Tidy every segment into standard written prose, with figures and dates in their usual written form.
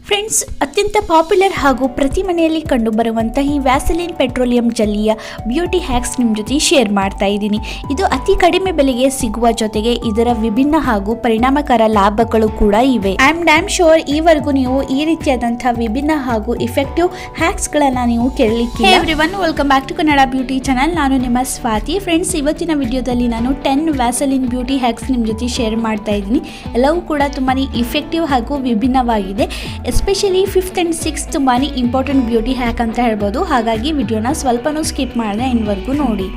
Friends, ಅತ್ಯಂತ popular ಹಾಗೂ ಪ್ರತಿ ಮನೆಯಲ್ಲಿ ಕಂಡುಬರುವಂತಹ ಈ ವ್ಯಾಸಲಿನ್ ಪೆಟ್ರೋಲಿಯಂ ಜೆಲ್ಲಿಯ ಬ್ಯೂಟಿ ಹ್ಯಾಕ್ಸ್ ನಿಮ್ಮ ಜೊತೆ ಶೇರ್ ಮಾಡ್ತಾ ಇದ್ದೀನಿ. ಇದು ಅತಿ ಕಡಿಮೆ ಬೆಲೆಗೆ ಸಿಗುವ ಜೊತೆಗೆ ಇದರ ವಿಭಿನ್ನ ಹಾಗೂ ಪರಿಣಾಮಕಾರಿ ಲಾಭಗಳು ಕೂಡ ಇವೆ. ಐ ಆಮ್ ಡ್ಯಾಮ್ ಶೋರ್ ಈವರೆಗೂ ನೀವು ಈ ರೀತಿಯಾದಂತಹ ವಿಭಿನ್ನ ಹಾಗೂ ಇಫೆಕ್ಟಿವ್ ಹ್ಯಾಕ್ಸ್ಗಳನ್ನು ನೀವು ಕೇಳಲಿಕ್ಕೆ. Everyone, welcome back to Kannada beauty channel. ನಾನು ನಿಮ್ಮ ಸ್ವಾತಿ. ಫ್ರೆಂಡ್ಸ್, ಇವತ್ತಿನ ವಿಡಿಯೋದಲ್ಲಿ ನಾನು 10 ವ್ಯಾಸಲಿನ್ ಬ್ಯೂಟಿ ಹ್ಯಾಕ್ಸ್ ನಿಮ್ಮ ಜೊತೆ ಶೇರ್ ಮಾಡ್ತಾ ಇದ್ದೀನಿ. ಎಲ್ಲವೂ ಕೂಡ ತುಂಬಾ ಇಫೆಕ್ಟಿವ್ ಹಾಗೂ ವಿಭಿನ್ನವಾಗಿದೆ. ಎಸ್ಪೆಷಲಿ 5th and 6th ತುಂಬಾ ಇಂಪಾರ್ಟೆಂಟ್ ಬ್ಯೂಟಿ ಹ್ಯಾಕ್ ಅಂತ ಹೇಳ್ಬೋದು. ಹಾಗಾಗಿ ವಿಡಿಯೋನ ಸ್ವಲ್ಪನೂ ಸ್ಕಿಪ್ ಮಾಡದೆ ಎಂಡ್ವರೆಗೂ ನೋಡಿ.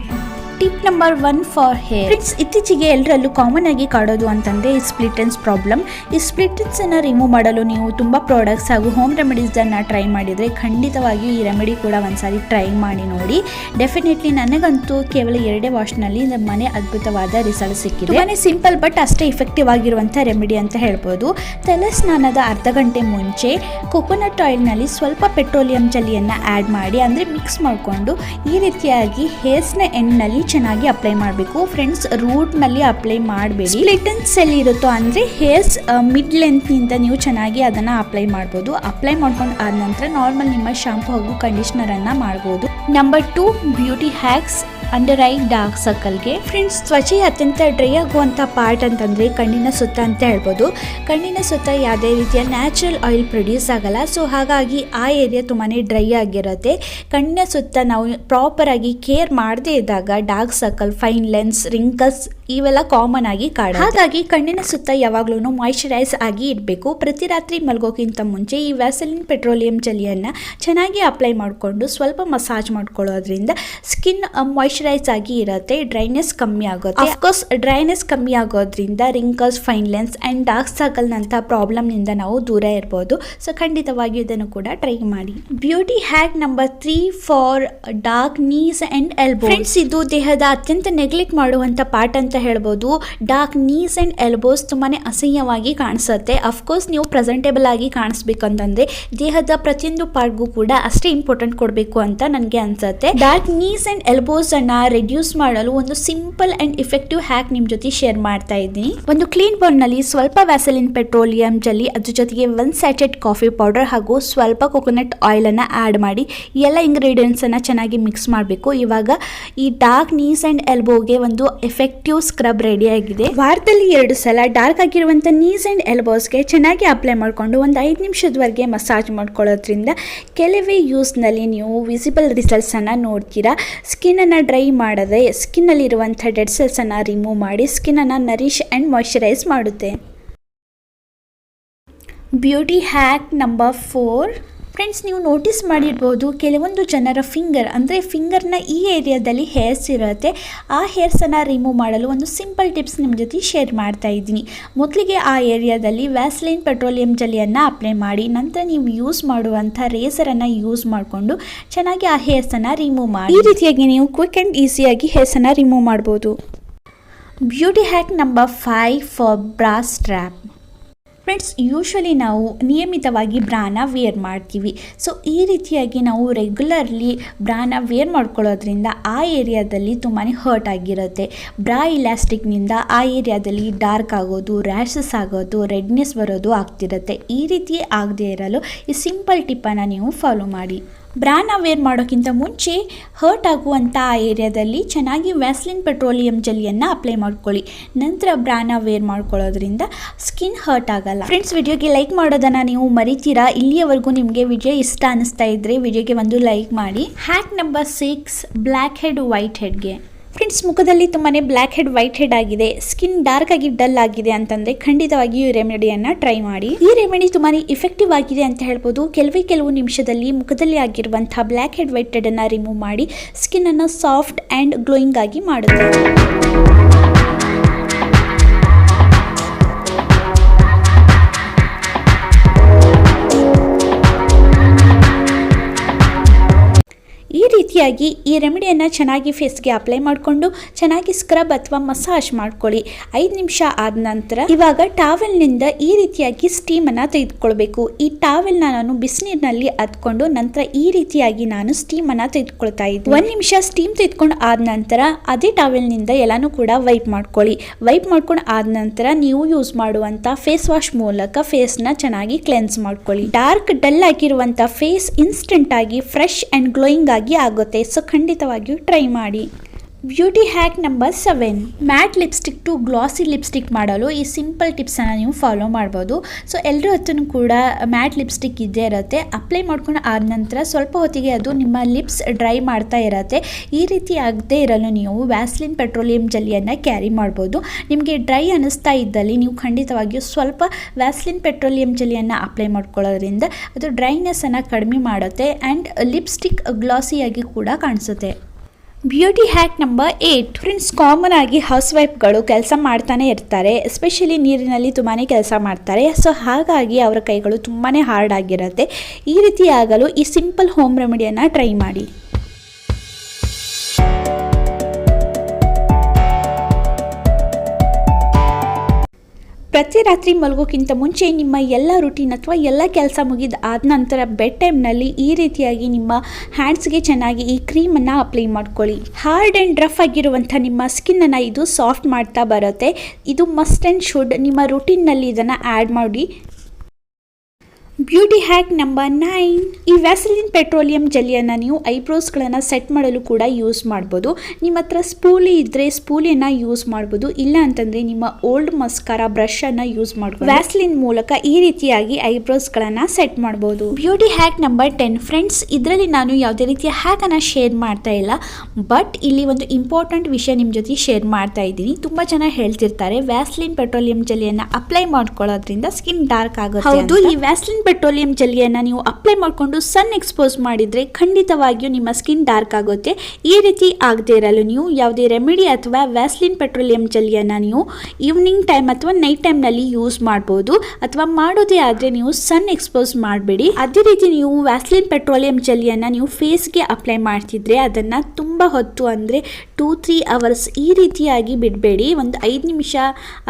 Tip number 1 for hair. Friends, ಇತ್ತೀಚೆಗೆ ಎಲ್ಲರಲ್ಲೂ ಕಾಮನ್ ಆಗಿ ಕಾಡೋದು ಅಂತಂದರೆ ಈ ಸ್ಪ್ಲಿಟ್ ಎಂಡ್ಸ್ ಪ್ರಾಬ್ಲಮ್. ಈ ಸ್ಪ್ಲಿಟ್ ಎಂಡ್ಸನ್ನು ರಿಮೂವ್ ಮಾಡಲು ನೀವು ತುಂಬ ಪ್ರಾಡಕ್ಟ್ಸ್ ಹಾಗೂ ಹೋಮ್ ರೆಮಿಡೀಸನ್ನು ಟ್ರೈ ಮಾಡಿದರೆ ಖಂಡಿತವಾಗಿಯೂ ಈ ರೆಮಿಡಿ ಕೂಡ ಒಂದ್ಸಾರಿ ಟ್ರೈ ಮಾಡಿ ನೋಡಿ. ಡೆಫಿನೆಟ್ಲಿ ನನಗಂತೂ ಕೇವಲ 2 ವಾಶ್ನಲ್ಲಿ ನಮ್ಮನೆ ಅದ್ಭುತವಾದ ರಿಸಲ್ಟ್ ಸಿಕ್ಕಿದೆ. ತುಂಬಾ ಸಿಂಪಲ್ ಬಟ್ ಅಷ್ಟೇ ಇಫೆಕ್ಟಿವ್ ಆಗಿರುವಂಥ ರೆಮಿಡಿ ಅಂತ ಹೇಳ್ಬೋದು. ತಲೆ ಸ್ನಾನದ ಅರ್ಧ ಗಂಟೆ ಮುಂಚೆ ಕೊಕೊನಟ್ ಆಯಿಲ್ನಲ್ಲಿ ಸ್ವಲ್ಪ ಪೆಟ್ರೋಲಿಯಂ ಜೆಲ್ಲಿಯನ್ನು ಆ್ಯಡ್ ಮಾಡಿ, ಅಂದರೆ ಮಿಕ್ಸ್ ಮಾಡಿಕೊಂಡು ಈ ರೀತಿಯಾಗಿ ಹೇರ್ಸ್ನ ಎಂಡ್ನಲ್ಲಿ ಚೆನ್ನಾಗಿ ಅಪ್ಲೈ ಮಾಡಬೇಕು. ಫ್ರೆಂಡ್ಸ್, ರೂಟ್ನಲ್ಲಿ ಅಪ್ಲೈ ಮಾಡಬೇಡಿ. ಸ್ಪ್ಲಿಟ್ ಎಂಡ್ಸ್ ಎಲ್ಲಿ ಇರುತ್ತೋ ಅಂದರೆ ಹೇರ್ಸ್ ಮಿಡ್ ಲೆಂತ್ನಿಂದ ನೀವು ಚೆನ್ನಾಗಿ ಅದನ್ನು ಅಪ್ಲೈ ಮಾಡ್ಬೋದು. ಅಪ್ಲೈ ಮಾಡ್ಕೊಂಡು ಆದ ನಂತರ ನಾರ್ಮಲ್ ನಿಮ್ಮ ಶಾಂಪು ಹಾಗೂ ಕಂಡೀಷ್ನರನ್ನು ಮಾಡ್ಬೋದು. Number 2 beauty hacks under eye dark ಸರ್ಕಲ್ಗೆ. ಫ್ರೆಂಡ್ಸ್, ತ್ವಚೆ ಅತ್ಯಂತ ಡ್ರೈ ಆಗುವಂಥ ಪಾರ್ಟ್ ಅಂತಂದರೆ ಕಣ್ಣಿನ ಸುತ್ತ ಅಂತ ಹೇಳ್ಬೋದು. ಕಣ್ಣಿನ ಸುತ್ತ ಯಾವುದೇ ರೀತಿಯ ನ್ಯಾಚುರಲ್ ಆಯಿಲ್ ಪ್ರೊಡ್ಯೂಸ್ ಆಗಲ್ಲ. ಸೊ ಹಾಗಾಗಿ ಆ ಏರಿಯಾ ತುಂಬಾ ಡ್ರೈ ಆಗಿರುತ್ತೆ. ಕಣ್ಣಿನ ಸುತ್ತ ನಾವು ಪ್ರಾಪರಾಗಿ ಕೇರ್ ಮಾಡದೇ ಇದ್ದಾಗ dark circle, fine lens, wrinkles ಇವೆಲ್ಲ ಕಾಮನ್ ಆಗಿ ಕಾಡುತ್ತೆ. ಹಾಗಾಗಿ ಕಣ್ಣಿನ ಸುತ್ತ ಯಾವಾಗಲೂ ಮಾಯಿಶ್ಚರೈಸ್ ಆಗಿ ಇಡಬೇಕು. ಪ್ರತಿ ರಾತ್ರಿ ಮಲಗೋಕ್ಕಿಂತ ಮುಂಚೆ ಈ ವ್ಯಾಸಲಿನ್ ಪೆಟ್ರೋಲಿಯಂ ಜೆಲ್ಲಿಯನ್ನು ಚೆನ್ನಾಗಿ ಅಪ್ಲೈ ಮಾಡಿಕೊಂಡು ಸ್ವಲ್ಪ ಮಸಾಜ್ ಮಾಡ್ಕೊಳ್ಳೋದ್ರಿಂದ ಸ್ಕಿನ್ ಮಾಯಿಶ್ಚರೈಸ್ ಆಗಿ ಇರುತ್ತೆ. ಡ್ರೈನೆಸ್ ಕಮ್ಮಿ ಆಗುತ್ತೆ. ಅಫ್ಕೋರ್ಸ್, ಡ್ರೈನೆಸ್ ಕಮ್ಮಿ ಆಗೋದ್ರಿಂದ wrinkles, fine lines and dark circle ನಂಥ ಪ್ರಾಬ್ಲಮ್ನಿಂದ ನಾವು ದೂರ ಇರ್ಬೋದು. ಸೊ ಖಂಡಿತವಾಗಿ ಇದನ್ನು ಕೂಡ ಟ್ರೈ ಮಾಡಿ. Beauty hack number 3 for dark knees and elbows. Friends, ಇದು ದೇಹದ ಅತ್ಯಂತ ನೆಗ್ಲೆಕ್ಟ್ ಮಾಡುವಂಥ ಪಾರ್ಟ್ ಅಂತ ಹೇಳ್ಬೋದು. ಡಾರ್ಕ್ ನೀಸ್ ಆ್ಯಂಡ್ ಎಲ್ಬೋಸ್ ತುಂಬಾ ಅಸಹ್ಯವಾಗಿ ಕಾಣಿಸುತ್ತೆ. ಅಫ್ಕೋರ್ಸ್, ನೀವು ಪ್ರೆಸೆಂಟೇಬಲ್ ಆಗಿ ಕಾಣಿಸ್ಬೇಕಂತಂದರೆ ದೇಹದ ಪ್ರತಿಯೊಂದು ಪಾರ್ಟ್ಗೂ ಕೂಡ ಅಷ್ಟೇ ಇಂಪಾರ್ಟೆಂಟ್ ಕೊಡಬೇಕು ಅಂತ ನನಗೆ ಅನ್ಸುತ್ತೆ. ಡಾರ್ಕ್ ನೀಸ್ ಆ್ಯಂಡ್ ಎಲ್ಬೋಸ್ ಅನ್ನ ರೆಡ್ಯೂಸ್ ಮಾಡಲು ಒಂದು ಸಿಂಪಲ್ ಅಂಡ್ ಇಫೆಕ್ಟಿವ್ ಹ್ಯಾಕ್ ನಿಮ್ಮ ಜೊತೆ ಶೇರ್ ಮಾಡ್ತಾ ಇದ್ದೀನಿ. ಒಂದು ಕ್ಲೀನ್ ಬೌಲ್ನಲ್ಲಿ ಸ್ವಲ್ಪ ವ್ಯಾಸಲಿನ್ ಪೆಟ್ರೋಲಿಯಂ ಜೆಲ್ಲಿ, ಅದ್ರ ಜೊತೆಗೆ 1 ಸ್ಯಾಚೆಟ್ ಕಾಫಿ ಪೌಡರ್ ಹಾಗೂ ಸ್ವಲ್ಪ ಕೊಕೊನಟ್ ಆಯಿಲ್ ಅನ್ನ ಆಡ್ ಮಾಡಿ ಎಲ್ಲ ಇಂಗ್ರೀಡಿಯೆಂಟ್ಸ್ ಅನ್ನ ಚೆನ್ನಾಗಿ ಮಿಕ್ಸ್ ಮಾಡಬೇಕು. ಇವಾಗ ಈ ಡಾರ್ಕ್ ನೀಸ್ ಅಂಡ್ ಎಲ್ಬೋಗೆ ಒಂದು ಎಫೆಕ್ಟಿವ್ ಸ್ಕ್ರಬ್ ರೆಡಿ ಆಗಿದೆ. ವಾರದಲ್ಲಿ 2 ಸಲ ಡಾರ್ಕ್ ಆಗಿರುವಂಥ ನೀಸ್ ಅಂಡ್ ಎಲ್ಬೋಸ್ಗೆ ಚೆನ್ನಾಗಿ ಅಪ್ಲೈ ಮಾಡಿಕೊಂಡು ಒಂದು 5 ನಿಮಿಷದವರೆಗೆ ಮಸಾಜ್ ಮಾಡ್ಕೊಳ್ಳೋದ್ರಿಂದ ಕೆಲವೇ ಯೂಸ್ನಲ್ಲಿ ನೀವು ವಿಸಿಬಲ್ ರಿಸಲ್ಟ್ಸ್ ಅನ್ನ ನೋಡ್ತೀರಾ. ಸ್ಕಿನ್ ಅನ್ನ ಡ್ರೈ ಮಾಡದೆ ಸ್ಕಿನ್ನಲ್ಲಿರುವಂಥ ಡೆಡ್ ಸೆಲ್ಸ್ ಅನ್ನ ರಿಮೂವ್ ಮಾಡಿ ಸ್ಕಿನ್ ಅನ್ನ ನರಿಶ್ ಅಂಡ್ ಮಾಯಿಶ್ಚರೈಸ್ ಮಾಡುತ್ತೆ. Beauty hack number 4. ಫ್ರೆಂಡ್ಸ್, ನೀವು ನೋಟಿಸ್ ಮಾಡಿರ್ಬೋದು, ಕೆಲವೊಂದು ಜನರ ಫಿಂಗರ್, ಅಂದರೆ ಫಿಂಗರ್ನ ಈ ಏರಿಯಾದಲ್ಲಿ ಹೇರ್ಸ್ ಇರುತ್ತೆ. ಆ ಹೇರ್ಸನ್ನು ರಿಮೂವ್ ಮಾಡಲು ಒಂದು ಸಿಂಪಲ್ ಟಿಪ್ಸ್ ನಿಮ್ಮ ಜೊತೆ ಶೇರ್ ಮಾಡ್ತಾ ಇದ್ದೀನಿ. ಮೊದಲಿಗೆ ಆ ಏರಿಯಾದಲ್ಲಿ ವ್ಯಾಸಲಿನ್ ಪೆಟ್ರೋಲಿಯಂ ಜೆಲ್ಲಿಯನ್ನು ಅಪ್ಲೈ ಮಾಡಿ, ನಂತರ ನೀವು ಯೂಸ್ ಮಾಡುವಂಥ ರೇಸರನ್ನು ಯೂಸ್ ಮಾಡಿಕೊಂಡು ಚೆನ್ನಾಗಿ ಆ ಹೇರ್ಸನ್ನು ರಿಮೂವ್ ಮಾಡಿ. ಈ ರೀತಿಯಾಗಿ ನೀವು ಕ್ವಿಕ್ ಆ್ಯಂಡ್ ಈಸಿಯಾಗಿ ಹೇರ್ಸನ್ನು ರಿಮೂವ್ ಮಾಡ್ಬೋದು. Beauty hack number 5 for bra strap. Friends, usually ನಾವು ನಿಯಮಿತವಾಗಿ ಬ್ರಾನ ವೇರ್ ಮಾಡ್ತೀವಿ. ಸೊ ಈ ರೀತಿಯಾಗಿ ನಾವು ರೆಗ್ಯುಲರ್ಲಿ ಬ್ರಾನ ವೇರ್ ಮಾಡ್ಕೊಳ್ಳೋದ್ರಿಂದ ಆ ಏರಿಯಾದಲ್ಲಿ ತುಂಬಾ ಹರ್ಟ್ ಆಗಿರುತ್ತೆ. ಬ್ರಾ ಇಲಾಸ್ಟಿಕ್ನಿಂದ ಆ ಏರಿಯಾದಲ್ಲಿ ಡಾರ್ಕ್ ಆಗೋದು, ರ್ಯಾಷಸ್ ಆಗೋದು, ರೆಡ್ನೆಸ್ ಬರೋದು ಆಗ್ತಿರುತ್ತೆ. ಈ ರೀತಿ ಆಗದೆ ಇರಲು ಈ ಸಿಂಪಲ್ ಟಿಪ್ಪನ್ನು ನೀವು ಫಾಲೋ ಮಾಡಿ. ಬ್ರಾನ ವೇರ್ ಮಾಡೋಕ್ಕಿಂತ ಮುಂಚೆ ಹರ್ಟ್ ಆಗುವಂಥ ಆ ಏರಿಯಾದಲ್ಲಿ ಚೆನ್ನಾಗಿ ವ್ಯಾಸಲಿನ್ ಪೆಟ್ರೋಲಿಯಂ ಜೆಲ್ಲಿಯನ್ನು ಅಪ್ಲೈ ಮಾಡ್ಕೊಳ್ಳಿ. ನಂತರ ಬ್ರಾನ ವೇರ್ ಮಾಡ್ಕೊಳ್ಳೋದ್ರಿಂದ ಸ್ಕಿನ್ ಹರ್ಟ್ ಆಗಲ್ಲ. ಫ್ರೆಂಡ್ಸ್, ವಿಡಿಯೋಗೆ ಲೈಕ್ ಮಾಡೋದನ್ನು ನೀವು ಮರಿತೀರಾ. ಇಲ್ಲಿಯವರೆಗೂ ನಿಮಗೆ ವಿಡಿಯೋ ಇಷ್ಟ ಅನ್ನಿಸ್ತಾ ಇದ್ದರೆ ವಿಡಿಯೋಗೆ ಒಂದು ಲೈಕ್ ಮಾಡಿ. Hack number 6 black head white ಹೆಡ್ಗೆ. ಫ್ರೆಂಡ್ಸ್, ಮುಖದಲ್ಲಿ ತುಂಬಾ ಬ್ಲ್ಯಾಕ್ ಹೆಡ್ ವೈಟ್ ಹೆಡ್ ಆಗಿದೆ, ಸ್ಕಿನ್ ಡಾರ್ಕ್ ಆಗಿ ಡಲ್ ಆಗಿದೆ ಅಂತಂದರೆ ಖಂಡಿತವಾಗಿಯೂ ಈ ರೆಮಿಡಿಯನ್ನು ಟ್ರೈ ಮಾಡಿ. ಈ ರೆಮಿಡಿ ತುಂಬಾ ಇಫೆಕ್ಟಿವ್ ಆಗಿದೆ ಅಂತ ಹೇಳ್ಬೋದು. ಕೆಲವು ನಿಮಿಷದಲ್ಲಿ ಮುಖದಲ್ಲಿ ಆಗಿರುವಂಥ ಬ್ಲ್ಯಾಕ್ ಹೆಡ್ ವೈಟ್ ಹೆಡ್ ಅನ್ನು ರಿಮೂವ್ ಮಾಡಿ ಸ್ಕಿನ್ ಅನ್ನು ಸಾಫ್ಟ್ ಆ್ಯಂಡ್ ಗ್ಲೋಯಿಂಗ್ ಆಗಿ ಮಾಡುತ್ತೆ. ಈ ರೀತಿಯಾಗಿ ಈ ರೆಮಿಡಿಯನ್ನು ಚೆನ್ನಾಗಿ ಫೇಸ್ಗೆ ಅಪ್ಲೈ ಮಾಡಿಕೊಂಡು ಚೆನ್ನಾಗಿ ಸ್ಕ್ರಬ್ ಅಥವಾ ಮಸಾಜ್ ಮಾಡ್ಕೊಳ್ಳಿ. 5 ನಿಮಿಷ ಆದ ನಂತರ ಇವಾಗ ಟಾವೆಲ್ನಿಂದ ಈ ರೀತಿಯಾಗಿ ಸ್ಟೀಮನ್ನು ತೆಗೆದುಕೊಳ್ಬೇಕು. ಈ ಟಾವೆಲ್ನ ನಾನು ಬಿಸಿನೀರಿನಲ್ಲಿ ಅದ್ಕೊಂಡು ನಂತರ ಈ ರೀತಿಯಾಗಿ ನಾನು ಸ್ಟೀಮನ್ನು ತೆಗೆದುಕೊಳ್ತಾ ಇದ್ದೀನಿ. 1 ನಿಮಿಷ ಸ್ಟೀಮ್ ತೆಗೆದುಕೊಂಡು ಆದ ನಂತರ ಅದೇ ಟಾವೆಲ್ನಿಂದ ಎಲ್ಲಾನು ಕೂಡ ವೈಪ್ ಮಾಡ್ಕೊಳ್ಳಿ. ವೈಪ್ ಮಾಡ್ಕೊಂಡು ಆದ ನಂತರ ನೀವು ಯೂಸ್ ಮಾಡುವಂಥ ಫೇಸ್ ವಾಶ್ ಮೂಲಕ ಫೇಸ್ನ ಚೆನ್ನಾಗಿ ಕ್ಲೆನ್ಸ್ ಮಾಡ್ಕೊಳ್ಳಿ. ಡಾರ್ಕ್ ಡಲ್ ಆಗಿರುವಂಥ ಫೇಸ್ ಇನ್ಸ್ಟೆಂಟ್ ಆಗಿ ಫ್ರೆಶ್ ಆ್ಯಂಡ್ ಗ್ಲೋಯಿಂಗ್ ಆಗಿ ಆಗುತ್ತೆ. ಸೊ ಖಂಡಿತವಾಗಿಯೂ ಟ್ರೈ ಮಾಡಿ. Beauty hack number 7, matte lipstick to glossy lipstick ಮಾಡಲು ಈ ಸಿಂಪಲ್ ಟಿಪ್ಸನ್ನು ನೀವು ಫಾಲೋ ಮಾಡ್ಬೋದು. ಸೊ ಎಲ್ಲರ ಹತ್ರನೂ ಕೂಡ ಮ್ಯಾಟ್ ಲಿಪ್ಸ್ಟಿಕ್ ಇದ್ದೇ ಇರುತ್ತೆ. ಅಪ್ಲೈ ಮಾಡ್ಕೊಂಡು ಆದ ನಂತರ ಸ್ವಲ್ಪ ಹೊತ್ತಿಗೆ ಅದು ನಿಮ್ಮ ಲಿಪ್ಸ್ ಡ್ರೈ ಮಾಡ್ತಾ ಇರುತ್ತೆ. ಈ ರೀತಿ ಆಗದೇ ಇರಲು ನೀವು ವ್ಯಾಸ್ಲಿನ್ ಪೆಟ್ರೋಲಿಯಂ ಜೆಲ್ಲಿಯನ್ನು ಕ್ಯಾರಿ ಮಾಡ್ಬೋದು. ನಿಮಗೆ ಡ್ರೈ ಅನ್ನಿಸ್ತಾ ಇದ್ದಲ್ಲಿ ನೀವು ಖಂಡಿತವಾಗಿಯೂ ಸ್ವಲ್ಪ ವ್ಯಾಸ್ಲಿನ್ ಪೆಟ್ರೋಲಿಯಂ ಜೆಲ್ಲಿಯನ್ನು ಅಪ್ಲೈ ಮಾಡ್ಕೊಳ್ಳೋದ್ರಿಂದ ಅದು ಡ್ರೈನೆಸ್ಸನ್ನು ಕಡಿಮೆ ಮಾಡುತ್ತೆ ಆ್ಯಂಡ್ ಲಿಪ್ಸ್ಟಿಕ್ ಗ್ಲಾಸಿಯಾಗಿ ಕೂಡ ಕಾಣಿಸುತ್ತೆ. Beauty hack number 8, friends, common ಆಗಿ ಹೌಸ್ ವೈಫ್ಗಳು ಕೆಲಸ ಮಾಡ್ತಾನೆ ಇರ್ತಾರೆ. ಎಸ್ಪೆಷಲಿ ನೀರಿನಲ್ಲಿ ತುಂಬಾ ಕೆಲಸ ಮಾಡ್ತಾರೆ. ಸೊ ಹಾಗಾಗಿ ಅವರ ಕೈಗಳು ತುಂಬಾ ಹಾರ್ಡ್ ಆಗಿರುತ್ತೆ. ಈ ರೀತಿ ಆಗಲು ಈ ಸಿಂಪಲ್ ಹೋಮ್ ರೆಮಿಡಿಯನ್ನು ಟ್ರೈ ಮಾಡಿ. ಪ್ರತಿ ರಾತ್ರಿ ಮಲಗೋಕ್ಕಿಂತ ಮುಂಚೆ ನಿಮ್ಮ ಎಲ್ಲ ರೂಟೀನ್ ಅಥವಾ ಎಲ್ಲ ಕೆಲಸ ಮುಗಿದ ಆದ ನಂತರ ಬೆಡ್ ಟೈಮ್ನಲ್ಲಿ ಈ ರೀತಿಯಾಗಿ ನಿಮ್ಮ ಹ್ಯಾಂಡ್ಸ್ಗೆ ಚೆನ್ನಾಗಿ ಈ ಕ್ರೀಮನ್ನು ಅಪ್ಲೈ ಮಾಡ್ಕೊಳ್ಳಿ. ಹಾರ್ಡ್ ಆ್ಯಂಡ್ ರಫ್ ಆಗಿರುವಂಥ ನಿಮ್ಮ ಸ್ಕಿನ್ನನ್ನು ಇದು ಸಾಫ್ಟ್ ಮಾಡ್ತಾ ಬರುತ್ತೆ. ಇದು ಮಸ್ಟ್ ಆ್ಯಂಡ್ ಶುಡ್ ನಿಮ್ಮ ರೂಟೀನ್ನಲ್ಲಿ ಇದನ್ನು ಆ್ಯಡ್ ಮಾಡಿ. ಬ್ಯೂಟಿ ಹ್ಯಾಕ್ ನಂಬರ್ 9, ಈ ವ್ಯಾಸಲಿನ್ ಪೆಟ್ರೋಲಿಯಂ ಜೆಲ್ಲಿಯನ್ನು ನೀವು ಐಬ್ರೋಸ್ಗಳನ್ನು ಸೆಟ್ ಮಾಡಲು ಕೂಡ ಯೂಸ್ ಮಾಡ್ಬೋದು. ನಿಮ್ಮ ಹತ್ರ ಸ್ಪೂಲಿ ಇದ್ದರೆ ಸ್ಪೂಲಿಯನ್ನು ಯೂಸ್ ಮಾಡ್ಬೋದು. ಇಲ್ಲ ಅಂತಂದರೆ ನಿಮ್ಮ ಓಲ್ಡ್ ಮಸ್ಕಾರ ಬ್ರಷನ್ನು ಯೂಸ್ ಮಾಡ್ಬೋದು. ವ್ಯಾಸಲಿನ್ ಮೂಲಕ ಈ ರೀತಿಯಾಗಿ ಐಬ್ರೋಸ್ಗಳನ್ನು ಸೆಟ್ ಮಾಡ್ಬೋದು. ಬ್ಯೂಟಿ ಹ್ಯಾಕ್ ನಂಬರ್ 10, ಫ್ರೆಂಡ್ಸ್, ಇದರಲ್ಲಿ ನಾನು ಯಾವುದೇ ರೀತಿಯ ಹ್ಯಾಕನ್ನು ಶೇರ್ ಮಾಡ್ತಾ ಇಲ್ಲ. ಬಟ್ ಇಲ್ಲಿ ಒಂದು ಇಂಪಾರ್ಟೆಂಟ್ ವಿಷಯ ನಿಮ್ಮ ಜೊತೆ ಶೇರ್ ಮಾಡ್ತಾ ಇದ್ದೀನಿ. ತುಂಬ ಜನ ಹೇಳ್ತಿರ್ತಾರೆ ವ್ಯಾಸಲಿನ್ ಪೆಟ್ರೋಲಿಯಂ ಜೆಲ್ಲಿಯನ್ನು ಅಪ್ಲೈ ಮಾಡ್ಕೊಳ್ಳೋದ್ರಿಂದ ಸ್ಕಿನ್ ಡಾರ್ಕ್ ಆಗುತ್ತೆ. ಹೌದು, ಈ ವ್ಯಾಸಲಿನ್ ಪೆಟ್ರೋಲಿಯಂ ಜೆಲ್ಲಿಯನ್ನು ನೀವು ಅಪ್ಲೈ ಮಾಡಿಕೊಂಡು ಸನ್ ಎಕ್ಸ್ಪೋಸ್ ಮಾಡಿದರೆ ಖಂಡಿತವಾಗಿಯೂ ನಿಮ್ಮ ಸ್ಕಿನ್ ಡಾರ್ಕ್ ಆಗುತ್ತೆ. ಈ ರೀತಿ ಆಗದೆ ಇರಲು ನೀವು ಯಾವುದೇ ರೆಮಿಡಿ ಅಥವಾ ವ್ಯಾಸ್ಲಿನ್ ಪೆಟ್ರೋಲಿಯಂ ಜೆಲ್ಲಿಯನ್ನು ನೀವು ಈವ್ನಿಂಗ್ ಟೈಮ್ ಅಥವಾ ನೈಟ್ ಟೈಮ್ನಲ್ಲಿ ಯೂಸ್ ಮಾಡ್ಬೋದು. ಅಥವಾ ಮಾಡೋದೇ ಆದರೆ ನೀವು ಸನ್ ಎಕ್ಸ್ಪೋಸ್ ಮಾಡಬೇಡಿ. ಅದೇ ರೀತಿ ನೀವು ವ್ಯಾಸ್ಲಿನ್ ಪೆಟ್ರೋಲಿಯಂ ಜೆಲ್ಲಿಯನ್ನು ನೀವು ಫೇಸ್ಗೆ ಅಪ್ಲೈ ಮಾಡ್ತಿದ್ರೆ ಅದನ್ನು ತುಂಬ ಹೊತ್ತು ಅಂದರೆ 2-3 ಅವರ್ಸ್ ಈ ರೀತಿಯಾಗಿ ಬಿಡಬೇಡಿ. ಒಂದು 5 ನಿಮಿಷ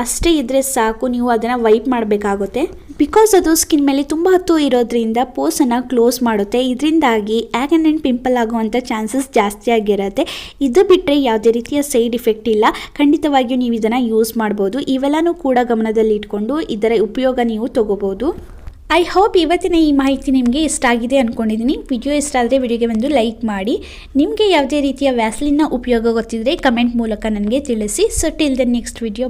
ಅಷ್ಟೇ ಇದ್ದರೆ ಸಾಕು. ನೀವು ಅದನ್ನು ವೈಪ್ ಮಾಡಬೇಕಾಗುತ್ತೆ. ಬಿಕಾಸ್ ಅದು ಸ್ಕಿನ್ ಮೇಲೆ ತುಂಬ ಹೊತ್ತು ಇರೋದ್ರಿಂದ ಪೋರ್ಸನ್ನು ಕ್ಲೋಸ್ ಮಾಡುತ್ತೆ. ಇದರಿಂದಾಗಿ ಆ್ಯಗನ್ ಆ್ಯಂಡ್ ಪಿಂಪಲ್ ಆಗುವಂಥ ಚಾನ್ಸಸ್ ಜಾಸ್ತಿ ಆಗಿರುತ್ತೆ. ಇದು ಬಿಟ್ಟರೆ ಯಾವುದೇ ರೀತಿಯ ಸೈಡ್ ಇಫೆಕ್ಟ್ ಇಲ್ಲ. ಖಂಡಿತವಾಗಿಯೂ ನೀವು ಇದನ್ನು ಯೂಸ್ ಮಾಡ್ಬೋದು. ಇವೆಲ್ಲನೂ ಕೂಡ ಗಮನದಲ್ಲಿ ಇಟ್ಕೊಂಡು ಇದರ ಉಪಯೋಗ ನೀವು ತಗೋಬೋದು. ಐ ಹೋಪ್ ಇವತ್ತಿನ ಈ ಮಾಹಿತಿ ನಿಮಗೆ ಇಷ್ಟ ಆಗಿದೆ ಅಂದ್ಕೊಂಡಿದ್ದೀನಿ. ವಿಡಿಯೋ ಇಷ್ಟ ಆದರೆ ವಿಡಿಯೋಗೆ ಒಂದು ಲೈಕ್ ಮಾಡಿ. ನಿಮಗೆ ಯಾವುದೇ ರೀತಿಯ ವ್ಯಾಸ್ಲಿನ್ನ ಉಪಯೋಗ ಗೊತ್ತಿದ್ದರೆ ಕಮೆಂಟ್ ಮೂಲಕ ನನಗೆ ತಿಳಿಸಿ. So till the next video.